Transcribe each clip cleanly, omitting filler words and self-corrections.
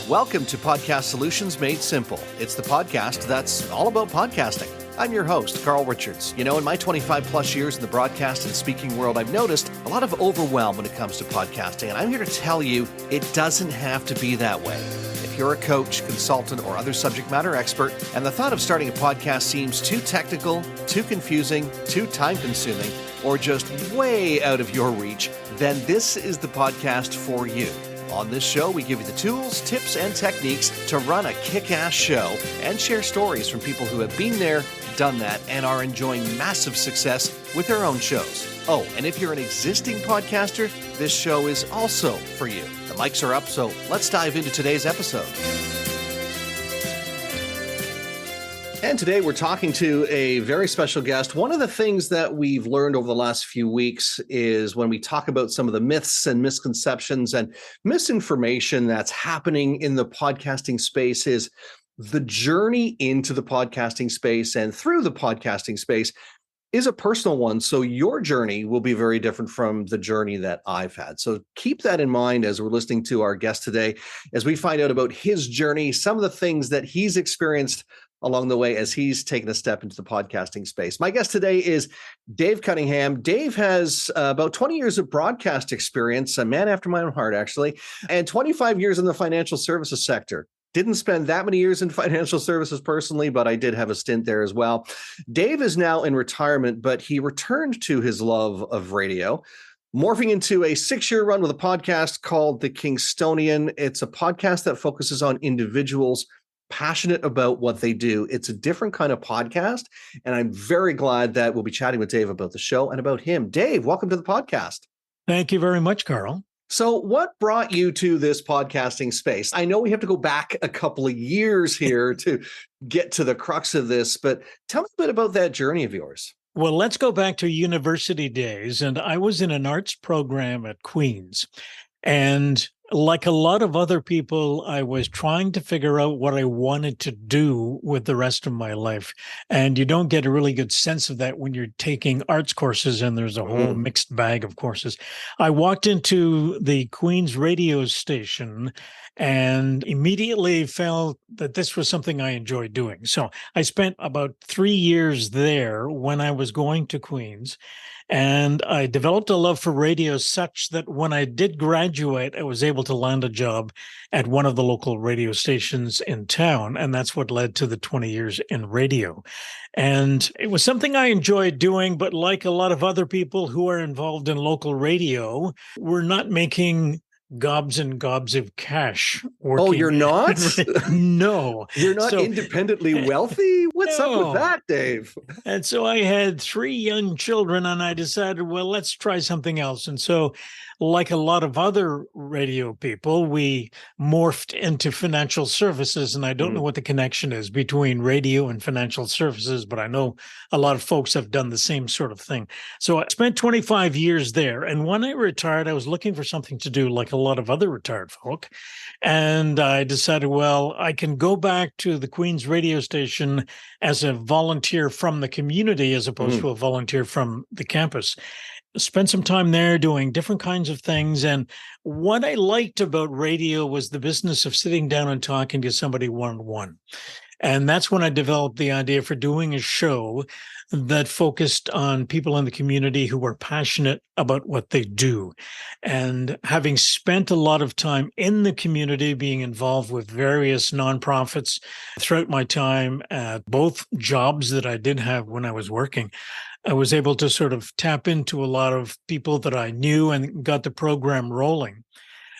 Welcome to Podcast Solutions Made Simple. It's the podcast that's all about podcasting. I'm your host, Carl Richards. You know, in my 25 plus years in the broadcast and speaking world, I've noticed a lot of overwhelm when it comes to podcasting, and I'm here to tell you it doesn't have to be that way. If you're a coach, consultant, or other subject matter expert, and the thought of starting a podcast seems too technical, too confusing, too time-consuming, or just way out of your reach, then this is the podcast for you. On this show, we give you the tools, tips, and techniques to run a kick-ass show and share stories from people who have been there, done that, and are enjoying massive success with their own shows. Oh, and if you're an existing podcaster, this show is also for you. The mics are up, so let's dive into today's episode. And today we're talking to a very special guest. One of the things that we've learned over the last few weeks is when we talk about some of the myths and misconceptions and misinformation that's happening in the podcasting space is the journey into the podcasting space and through the podcasting space is a personal one. So your journey will be very different from the journey that I've had. So keep that in mind as we're listening to our guest today, as we find out about his journey, some of the things that he's experienced along the way as he's taken a step into the podcasting space. My guest today is Dave Cunningham. Dave has about 20 years of broadcast experience, a man after my own heart, actually, and 25 years in the financial services sector. Didn't spend that many years in financial services personally, but I did have a stint there as well. Dave is now in retirement, but he returned to his love of radio, morphing into a 6-year run with a podcast called The Kingstonian. It's a podcast that focuses on individuals passionate about what they do. It's a different kind of podcast, and I'm very glad that we'll be chatting with Dave about the show and about him. Dave, welcome to the podcast. Thank you very much, Carl. So what brought you to this podcasting space? I know we have to go back a couple of years here to get to the crux of this, but tell me a bit about that journey of yours. Well, let's go back to university days, and I was in an arts program at Queen's, and like a lot of other people, I was trying to figure out what I wanted to do with the rest of my life. And you don't get a really good sense of that when you're taking arts courses, and there's a whole mixed bag of courses. I walked into the Queen's radio station and immediately felt that this was something I enjoyed doing. So I spent about 3 years there when I was going to Queen's. And I developed a love for radio such that when I did graduate, I was able to land a job at one of the local radio stations in town. And that's what led to the 20 years in radio. And it was something I enjoyed doing, but like a lot of other people who are involved in local radio, we're not making gobs and gobs of cash working. Oh, you're not? No. You're not independently wealthy? What's up with that, Dave? And so I had 3 young children, and I decided, well, let's try something else. And so, like a lot of other radio people, we morphed into financial services. And I don't know what the connection is between radio and financial services, but I know a lot of folks have done the same sort of thing. So I spent 25 years there. And when I retired, I was looking for something to do like a lot of other retired folk. And I decided, well, I can go back to the Queen's radio station as a volunteer from the community as opposed to a volunteer from the campus. Spent some time there doing different kinds of things. And what I liked about radio was the business of sitting down and talking to somebody one-on-one. And that's when I developed the idea for doing a show that focused on people in the community who were passionate about what they do. And having spent a lot of time in the community, being involved with various nonprofits throughout my time at both jobs that I did have when I was working, I was able to sort of tap into a lot of people that I knew and got the program rolling.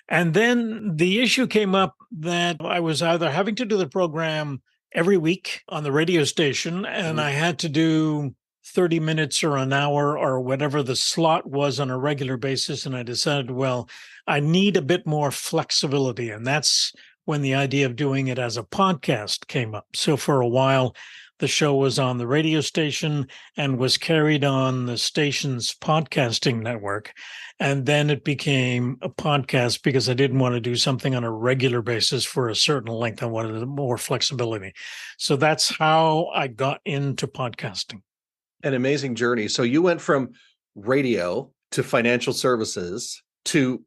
And then the issue came up that I was either having to do the program every week on the radio station, and I had to do 30 minutes or an hour or whatever the slot was on a regular basis. And I decided, well, I need a bit more flexibility. And that's when the idea of doing it as a podcast came up. So for a while, the show was on the radio station and was carried on the station's podcasting network. And then it became a podcast because I didn't want to do something on a regular basis for a certain length. I wanted more flexibility. So that's how I got into podcasting. An amazing journey. So you went from radio to financial services to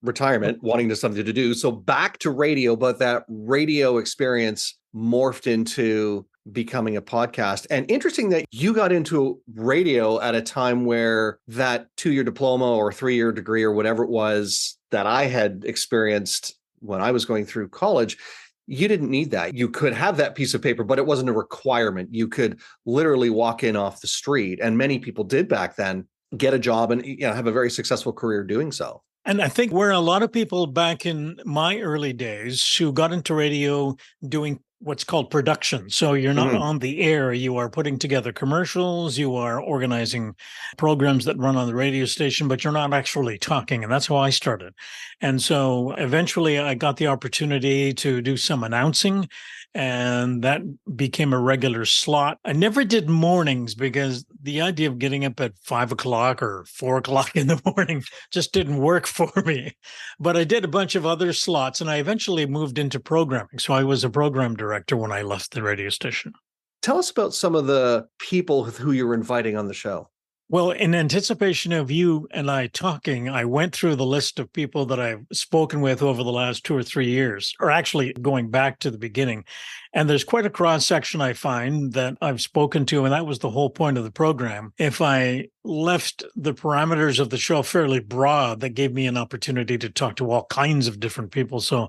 retirement, wanting to something to do. So back to radio, but that radio experience morphed into becoming a podcast. And interesting that you got into radio at a time where that 2-year diploma or 3-year degree or whatever it was that I had experienced when I was going through college, you didn't need that. You could have that piece of paper, but it wasn't a requirement. You could literally walk in off the street, and many people did back then, get a job and have a very successful career doing so. And I think where a lot of people back in my early days who got into radio doing what's called production. So you're not on the air, you are putting together commercials, you are organizing programs that run on the radio station, but you're not actually talking. And that's how I started. And so eventually I got the opportunity to do some announcing, and that became a regular slot. I never did mornings because the idea of getting up at 5 o'clock or 4 o'clock in the morning just didn't work for me. But I did a bunch of other slots, and I eventually moved into programming. So I was a program director when I left the radio station. Tell us about some of the people who you were inviting on the show. Well, in anticipation of you and I talking, I went through the list of people that I've spoken with over the last 2 or 3 years, or actually going back to the beginning. And there's quite a cross section I find that I've spoken to, and that was the whole point of the program. If I left the parameters of the show fairly broad, that gave me an opportunity to talk to all kinds of different people. So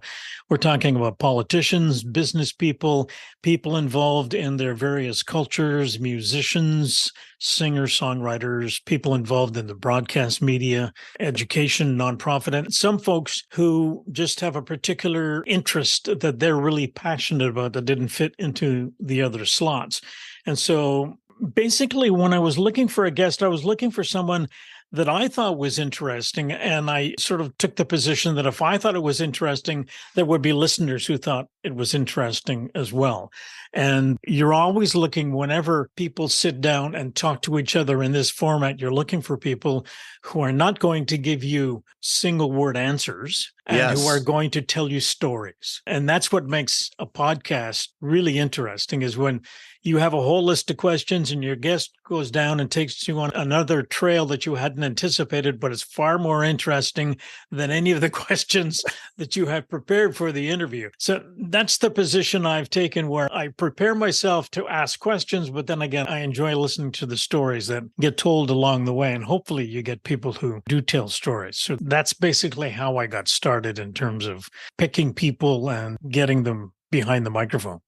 we're talking about politicians, business people, people involved in their various cultures, musicians, singers, songwriters, people involved in the broadcast media, education, nonprofit, and some folks who just have a particular interest that they're really passionate about that didn't fit into the other slots. And so basically, when I was looking for a guest, I was looking for someone that I thought was interesting. And I sort of took the position that if I thought it was interesting, there would be listeners who thought it was interesting as well. And you're always looking, whenever people sit down and talk to each other in this format, you're looking for people who are not going to give you single word answers and who are going to tell you stories. And that's what makes a podcast really interesting, is when you have a whole list of questions and your guest goes down and takes you on another trail that you hadn't anticipated, but it's far more interesting than any of the questions that you have prepared for the interview. So that's the position I've taken, where I prepare myself to ask questions, but then again, I enjoy listening to the stories that get told along the way. And hopefully you get people who do tell stories. So that's basically how I got started in terms of picking people and getting them behind the microphone.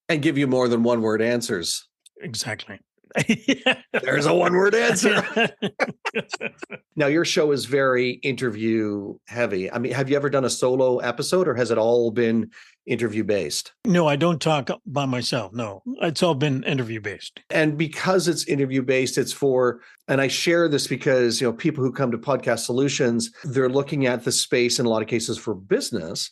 And give you more than one word answers. Exactly. There's a one-word answer. Now, your show is very interview heavy. I mean, have you ever done a solo episode, or has it all been interview based? No, I don't talk by myself. No, it's all been interview based. And because it's interview based, it's for, and I share this because, people who come to Podcast Solutions, they're looking at the space in a lot of cases for business.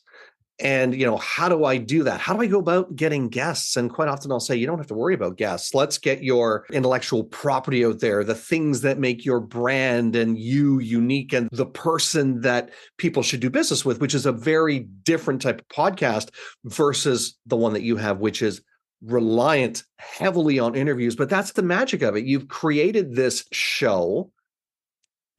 And, how do I do that? How do I go about getting guests? And quite often I'll say, you don't have to worry about guests. Let's get your intellectual property out there, the things that make your brand and you unique and the person that people should do business with, which is a very different type of podcast versus the one that you have, which is reliant heavily on interviews. But that's the magic of it. You've created this show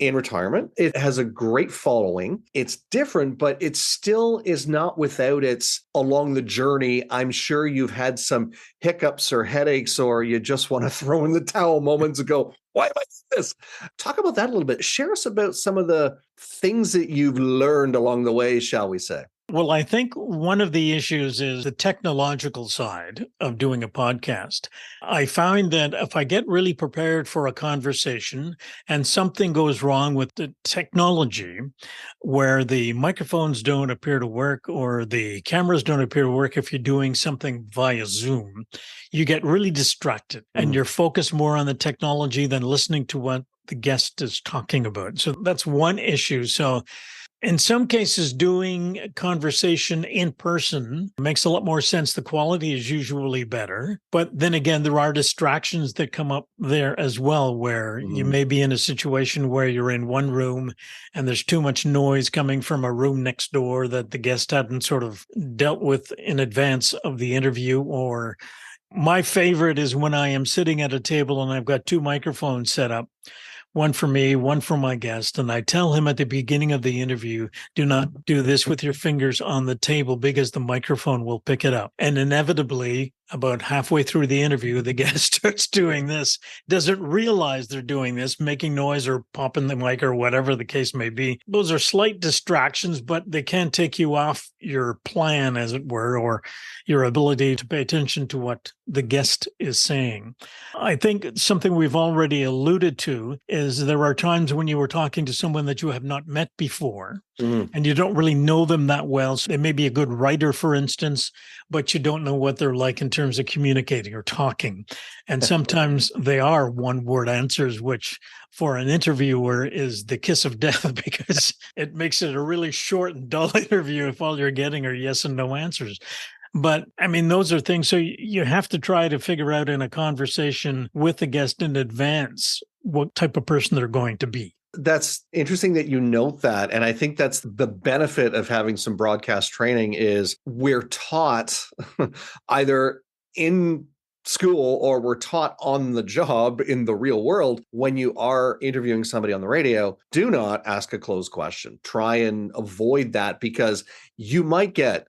in retirement. It has a great following. It's different, but it still is not without its along the journey. I'm sure you've had some hiccups or headaches, or you just want to throw in the towel moments and go, why am I doing this? Talk about that a little bit. Share us about some of the things that you've learned along the way, shall we say? Well, I think one of the issues is the technological side of doing a podcast. I find that if I get really prepared for a conversation and something goes wrong with the technology, where the microphones don't appear to work or the cameras don't appear to work if you're doing something via Zoom, you get really distracted and you're focused more on the technology than listening to what the guest is talking about. So that's one issue. So in some cases, doing a conversation in person makes a lot more sense. The quality is usually better. But then again, there are distractions that come up there as well, where you may be in a situation where you're in one room and there's too much noise coming from a room next door that the guest hadn't sort of dealt with in advance of the interview. Or my favorite is when I am sitting at a table and I've got two microphones set up. one for me, one for my guest. And I tell him at the beginning of the interview, do not do this with your fingers on the table because the microphone will pick it up. And inevitably, about halfway through the interview, the guest starts doing this, doesn't realize they're doing this, making noise or popping the mic or whatever the case may be. Those are slight distractions, but they can take you off your plan, as it were, or your ability to pay attention to what the guest is saying. I think something we've already alluded to is there are times when you were talking to someone that you have not met before and you don't really know them that well. So they may be a good writer, for instance, but you don't know what they're like in terms of communicating or talking. And sometimes they are one-word answers, which for an interviewer is the kiss of death because it makes it a really short and dull interview if all you're getting are yes and no answers. But I mean, those are things. So you have to try to figure out in a conversation with the guest in advance what type of person they're going to be. That's interesting that you note that. And I think that's the benefit of having some broadcast training is we're taught either in school or we're taught on the job in the real world. When you are interviewing somebody on the radio, do not ask a closed question. Try and avoid that because you might get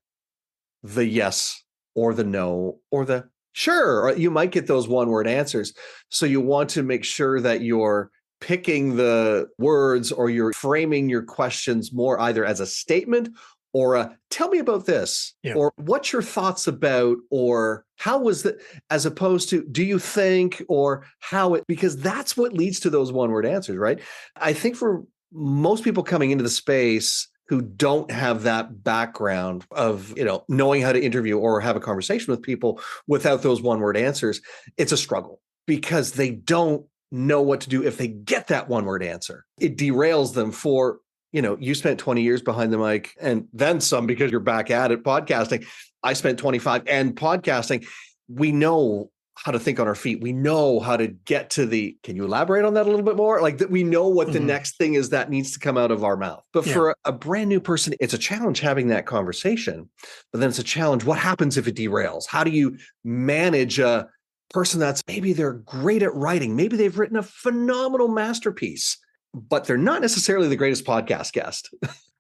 the yes or the no or the sure, or you might get those one-word answers. So you want to make sure that you're picking the words or you're framing your questions more either as a statement or a tell me about this, or what's your thoughts about, or how was that, as opposed to do you think, or how it, because that's what leads to those one-word answers, right? I think for most people coming into the space who don't have that background of, knowing how to interview or have a conversation with people without those one-word answers, it's a struggle because they don't know what to do if they get that one-word answer. It derails them for, you spent 20 years behind the mic and then some because you're back at it podcasting. I spent 25 and podcasting. We know how to think on our feet. We know how to get to can you elaborate on that a little bit more? Like that we know what the next thing is that needs to come out of our mouth. But for a brand new person, it's a challenge having that conversation, but then it's a challenge. What happens if it derails? How do you manage a person that's maybe they're great at writing? Maybe they've written a phenomenal masterpiece, but they're not necessarily the greatest podcast guest.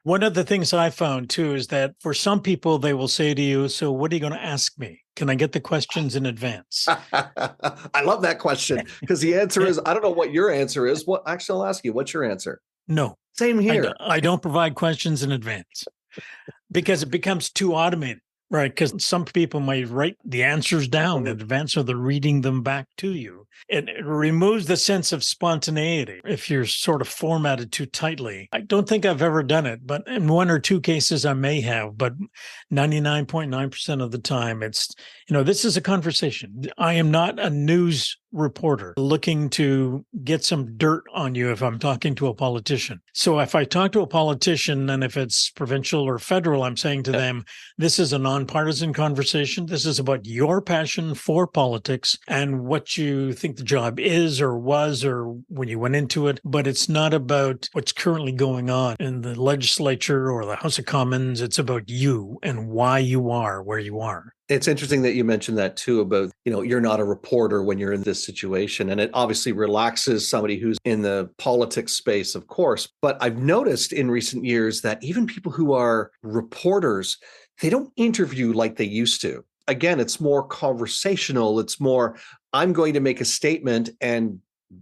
One of the things I found too is that for some people, they will say to you, so what are you going to ask me? Can I get the questions in advance? I love that question because the answer is, I don't know what your answer is. Actually, I'll ask you, what's your answer? No. Same here. I don't provide questions in advance because it becomes too automated, right? Because some people might write the answers down in advance, so they're reading them back to you. It removes the sense of spontaneity if you're sort of formatted too tightly. I don't think I've ever done it, but in one or two cases I may have, but 99.9% of the time it's, this is a conversation. I am not a news reporter looking to get some dirt on you if I'm talking to a politician. So if I talk to a politician and if it's provincial or federal, I'm saying to them, this is a nonpartisan conversation. This is about your passion for politics and what you think the job is or was or when you went into it. But it's not about what's currently going on in the legislature or the House of Commons. It's about you and why you are where you are. It's interesting that you mentioned that too about, you're not a reporter when you're in this situation. And it obviously relaxes somebody who's in the politics space, of course. But I've noticed in recent years that even people who are reporters, they don't interview like they used to. Again, it's more conversational. It's more, I'm going to make a statement and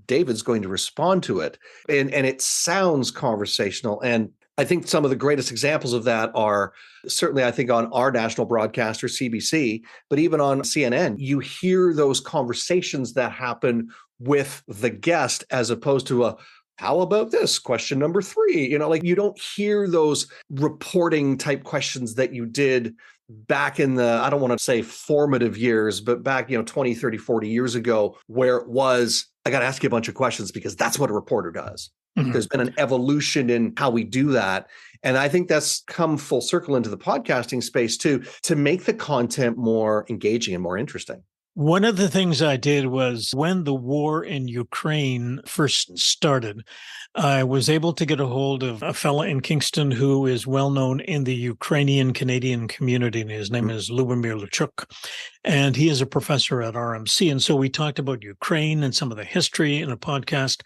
David's going to respond to it. And it sounds conversational. And I think some of the greatest examples of that are certainly, I think, on our national broadcaster, CBC, but even on CNN, you hear those conversations that happen with the guest as opposed to how about this? Question number 3, you don't hear those reporting type questions that you did back in the, I don't want to say formative years, but back, 20, 30, 40 years ago, where it was, I got to ask you a bunch of questions because that's what a reporter does. There's been an evolution in how we do that. And I think that's come full circle into the podcasting space too, to make the content more engaging and more interesting. One of the things I did was when the war in Ukraine first started, I was able to get a hold of a fella in Kingston who is well known in the Ukrainian Canadian community. And his name is Lubomir Luchuk, and he is a professor at RMC. And so we talked about Ukraine and some of the history in a podcast.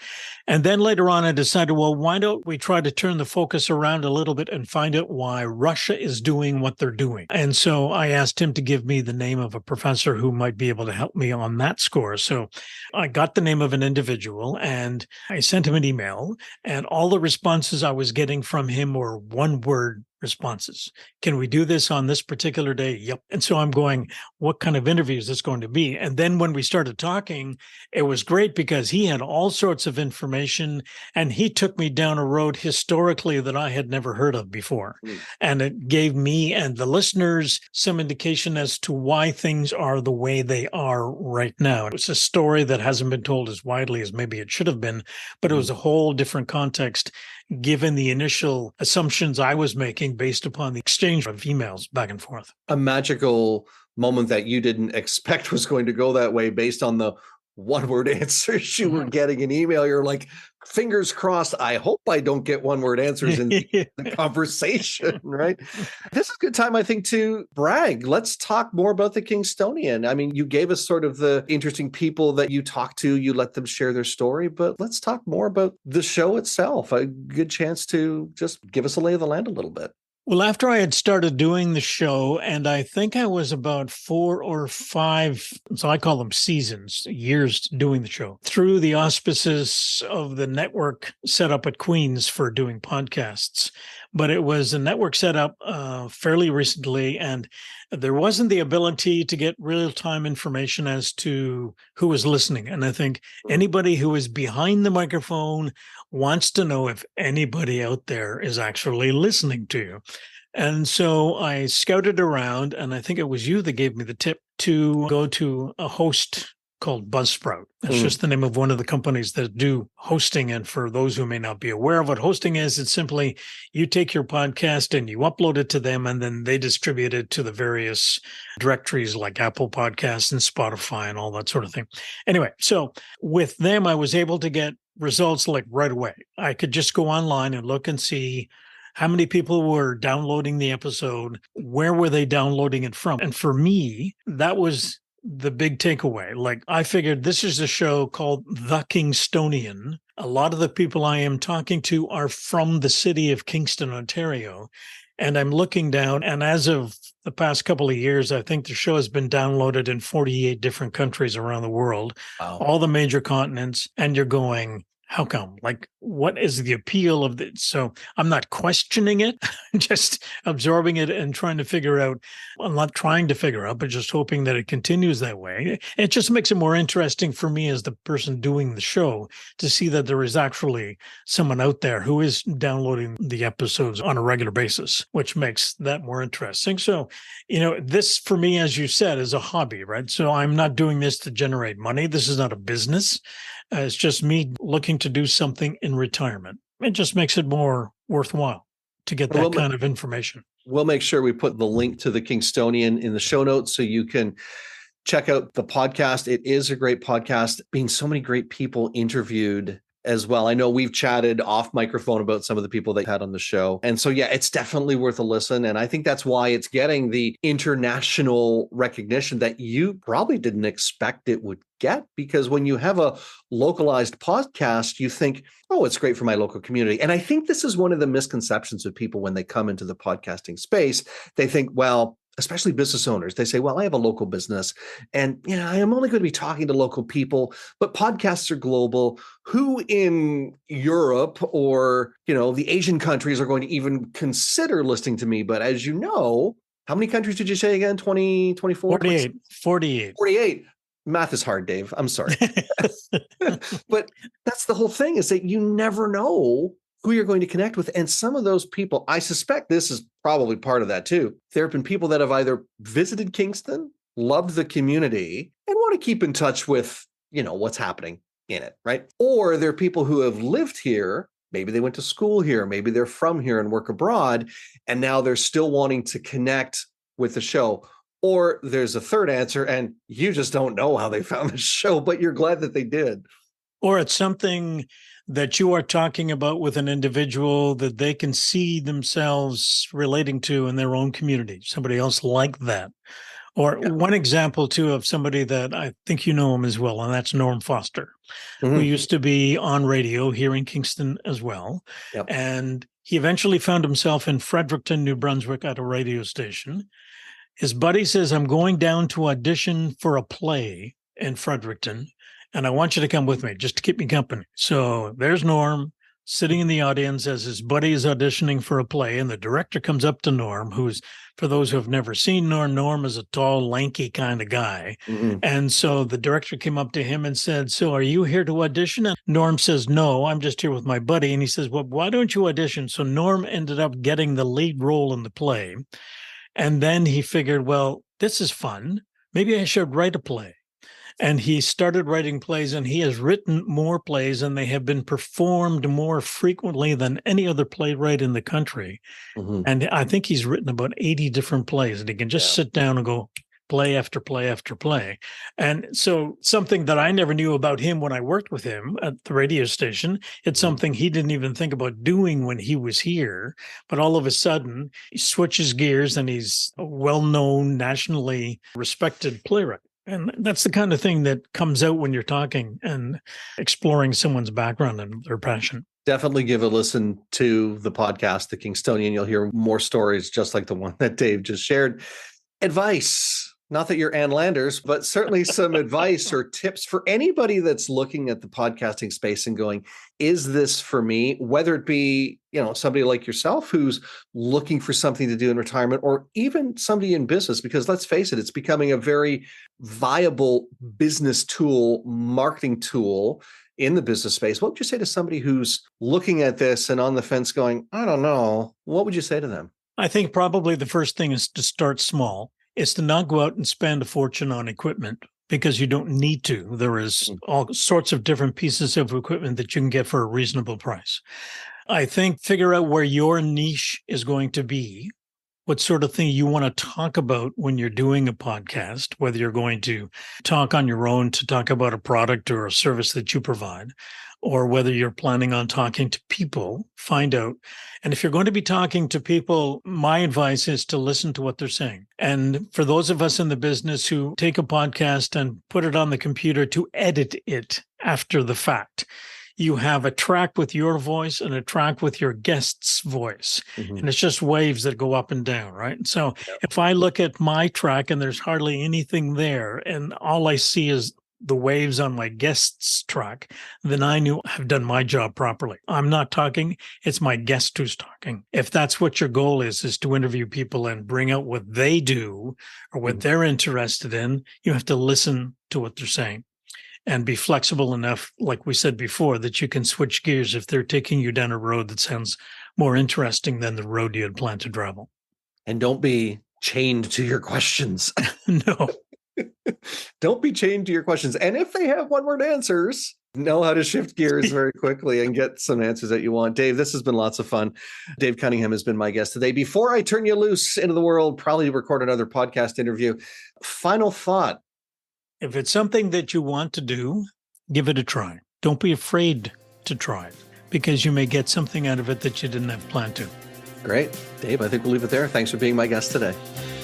And then later on, I decided, well, why don't we try to turn the focus around a little bit and find out why Russia is doing what they're doing? And so I asked him to give me the name of a professor who might be able to help me on that score. So I got the name of an individual and I sent him an email, and all the responses I was getting from him were one word responses. Can we do this on this particular day? Yep. And so I'm going, what kind of interview is this going to be? And then when we started talking, it was great because he had all sorts of information and he took me down a road historically that I had never heard of before. And it gave me and the listeners some indication as to why things are the way they are right now. It was a story that hasn't been told as widely as maybe it should have been, but it was a whole different context given the initial assumptions I was making based upon the exchange of emails back and forth. A magical moment that you didn't expect was going to go that way based on the one-word answers you were getting in email. You're like, fingers crossed, I hope I don't get one-word answers in the conversation, right? This is a good time, I think, to brag. Let's talk more about the Kingstonian. I mean, you gave us sort of the interesting people that you talk to, you let them share their story, but let's talk more about the show itself. A good chance to just give us a lay of the land a little bit. Well, after I had started doing the show, and I think I was about 4 or 5, so I call them seasons, years doing the show, through the auspices of the network set up at Queen's for doing podcasts. But it was a network set up fairly recently, and there wasn't the ability to get real-time information as to who was listening. And I think anybody who is behind the microphone wants to know if anybody out there is actually listening to you. And so I scouted around, and I think it was you that gave me the tip to go to a host called Buzzsprout. It's just the name of one of the companies that do hosting. And for those who may not be aware of what hosting is, it's simply you take your podcast and you upload it to them, and then they distribute it to the various directories like Apple Podcasts and Spotify and all that sort of thing. Anyway, so with them, I was able to get results like right away. I could just go online and look and see how many people were downloading the episode, where were they downloading it from? And for me, that was the big takeaway. Like, I figured this is a show called The Kingstonian. A lot of the people I am talking to are from the city of Kingston, Ontario. And I'm looking down, and as of the past couple of years, I think the show has been downloaded in 48 different countries around the world, all the major continents. And you're going, how come? Like, what is the appeal of it? So I'm not questioning it, just absorbing it and trying to figure out. I'm not trying to figure out, but just hoping that it continues that way. It just makes it more interesting for me as the person doing the show to see that there is actually someone out there who is downloading the episodes on a regular basis, which makes that more interesting. So, this for me, as you said, is a hobby, right? So I'm not doing this to generate money. This is not a business. It's just me looking to do something in retirement. It just makes it more worthwhile to get that kind of information. We'll make sure we put the link to the Kingstonian in the show notes so you can check out the podcast. It is a great podcast, being so many great people interviewed as well. I know we've chatted off microphone about some of the people they had on the show. And so, yeah, it's definitely worth a listen. And I think that's why it's getting the international recognition that you probably didn't expect it would get, because when you have a localized podcast, you think, oh, it's great for my local community. And I think this is one of the misconceptions of people when they come into the podcasting space. They think, well, especially business owners, they say, well, I have a local business and I am only going to be talking to local people, but podcasts are global. Who in Europe or, the Asian countries are going to even consider listening to me? But as you know, how many countries did you say again? 20, 24? 48. Math is hard, Dave. I'm sorry. But that's the whole thing, is that you never know who you're going to connect with. And some of those people, I suspect this is probably part of that too. There have been people that have either visited Kingston, loved the community, and want to keep in touch with, what's happening in it, right? Or there are people who have lived here. Maybe they went to school here. Maybe they're from here and work abroad. And now they're still wanting to connect with the show. Or there's a third answer, and you just don't know how they found the show, but you're glad that they did. Or it's something that you are talking about with an individual that they can see themselves relating to in their own community, somebody else like that. Or one example, too, of somebody that I think you know him as well, and that's Norm Foster, who used to be on radio here in Kingston as well. Yep. And he eventually found himself in Fredericton, New Brunswick at a radio station. His buddy says, I'm going down to audition for a play in Fredericton, and I want you to come with me just to keep me company. So there's Norm sitting in the audience as his buddy is auditioning for a play, and the director comes up to Norm, who's, for those who have never seen Norm is a tall, lanky kind of guy. And so the director came up to him and said, so are you here to audition? And Norm says, no, I'm just here with my buddy. And he says, well, why don't you audition? So Norm ended up getting the lead role in the play. And then he figured, well, this is fun. Maybe I should write a play. And he started writing plays, and he has written more plays, and they have been performed more frequently than any other playwright in the country. And I think he's written about 80 different plays, and he can just sit down and go play after play after play. And so something that I never knew about him when I worked with him at the radio station, it's something he didn't even think about doing when he was here. But all of a sudden, he switches gears, and he's a well-known, nationally respected playwright. And that's the kind of thing that comes out when you're talking and exploring someone's background and their passion. Definitely give a listen to the podcast, The Kingstonian. You'll hear more stories just like the one that Dave just shared. Advice. Not that you're Ann Landers, but certainly some advice or tips for anybody that's looking at the podcasting space and going, is this for me? Whether it be, somebody like yourself who's looking for something to do in retirement, or even somebody in business, because let's face it, it's becoming a very viable business tool, marketing tool in the business space. What would you say to somebody who's looking at this and on the fence going, I don't know? What would you say to them? I think probably the first thing is to start small. Is to not go out and spend a fortune on equipment, because you don't need to. There is all sorts of different pieces of equipment that you can get for a reasonable price. I think figure out where your niche is going to be, what sort of thing you want to talk about when you're doing a podcast, whether you're going to talk on your own to talk about a product or a service that you provide, or whether you're planning on talking to people, find out. And if you're going to be talking to people, my advice is to listen to what they're saying. And for those of us in the business who take a podcast and put it on the computer to edit it after the fact, you have a track with your voice and a track with your guest's voice. And it's just waves that go up and down, right? So if I look at my track and there's hardly anything there, and all I see is the waves on my guest's track, then I knew I've done my job properly. I'm not talking, it's my guest who's talking. If that's what your goal is to interview people and bring out what they do or what they're interested in, you have to listen to what they're saying and be flexible enough, like we said before, that you can switch gears if they're taking you down a road that sounds more interesting than the road you had planned to travel. And don't be chained to your questions. No. Don't be chained to your questions. And if they have one-word answers, know how to shift gears very quickly and get some answers that you want. Dave, this has been lots of fun. Dave Cunningham has been my guest today. Before I turn you loose into the world, probably record another podcast interview. Final thought. If it's something that you want to do, give it a try. Don't be afraid to try it, because you may get something out of it that you didn't have planned to. Great. Dave, I think we'll leave it there. Thanks for being my guest today.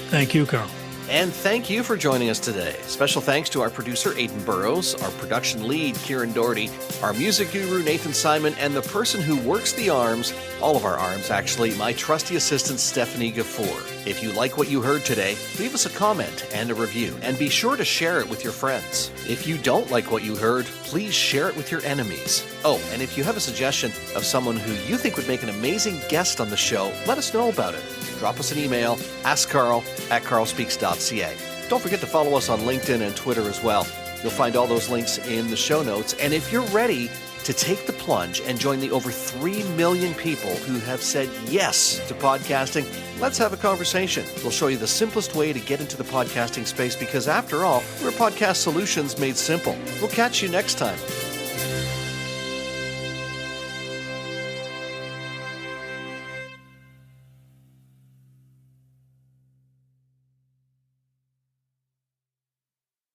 Thank you, Carl. And thank you for joining us today. Special thanks to our producer, Aiden Burrows, our production lead, Kieran Doherty, our music guru, Nathan Simon, and the person who works the arms, all of our arms actually, my trusty assistant, Stephanie Gafour. If you like what you heard today, leave us a comment and a review, and be sure to share it with your friends. If you don't like what you heard, please share it with your enemies. Oh, and if you have a suggestion of someone who you think would make an amazing guest on the show, let us know about it. Drop us an email, askcarl@carlspeaks.ca. Don't forget to follow us on LinkedIn and Twitter as well. You'll find all those links in the show notes. And if you're ready to take the plunge and join the over 3 million people who have said yes to podcasting, let's have a conversation. We'll show you the simplest way to get into the podcasting space, because after all, we're podcast solutions made simple. We'll catch you next time.